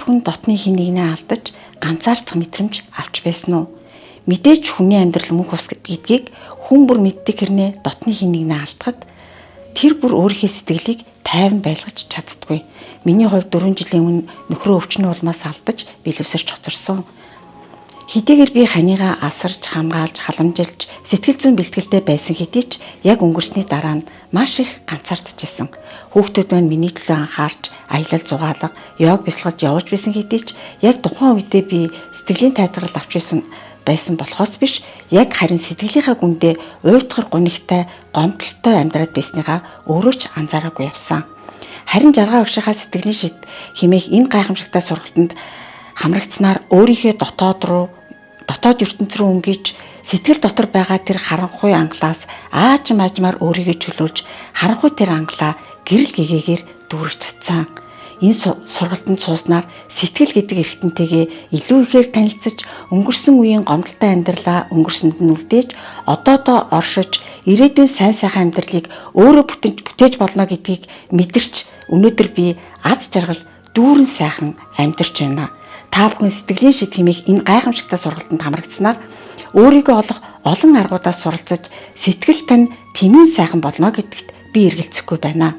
хүн дотны хин нэгнээ алдаж ганцаардах мэдрэмж авч байсан уу? Мэдээж хүний амьдрал мөнх ус гэдгийг хүн бүр мэддэг хэрнээ дотны хин нэгнээ алдахад тэр бүр өөрийнхөө сэтгэлийг тайван байлгаж чаддаггүй. Миний хувьд 4 жилийн өмнө нөхрөө өвчнөө улмаас алдаж билүүсэрч хоцорсон. Хэдийгээр би ханийгаа асарж, хамгаалж, халамжилж, сэтгэл зүйн бэлтгэлтэй байсан хэдий ч яг өнгөрсний дараа нь маш их ганцаардчихсан. Хүүхдүүд маань миний төлөө анхаарч, аялал зугаалга, йог бясалгалд явж байсан хэдий ч яг тухайн үедээ би сэтгэлийн тайлгарл авч байсан болохоос биш, яг харин сэтгэлийнхаа гүндээ уйтгар гунигтай, гомдолтой амьдраад байсныгаа өөрөө ч анзаараагүй явсан. Харин жаргал агшихаа сэтгэлийн шид хэмээх энэ гайхамшигтай сургалтанд хамрагдсанаар өөрийнхөө дотоод ертөнц рүү өнгөж сэтгэл дотор байгаа тэр харанхуй ангалаас аажмаар өөрийгөө чөлөөлж харанхуй тэр ангалаа гэрэл гэгээгээр дүүрэж татсан. Энэ сургалтанд сууснаар сэтгэл гэдэг эрхтэнтэйгээ илүү ихээр танилцж өнгөрсөн үеийн гомдолтой амьдралаа өнгөрсөнд нь үлдээж одоодоо оршиж ирээдүйн сайн сайхан амьдралыг өөрөө бүтээж болно гэдгийг мэдэрч өнөөдөр би аз жаргал дүүрэн сайхан амьдарч байна. Та бүхэн сэтгэлийн шид хэмээх энэ гайхамшигтай сургалтанд хамрагдсанаар өөрийгөө олох олон аргуудаас суралцаж сэтгэл тань тэмээн сайхан болно гэдэгт би эргэлзэхгүй байна.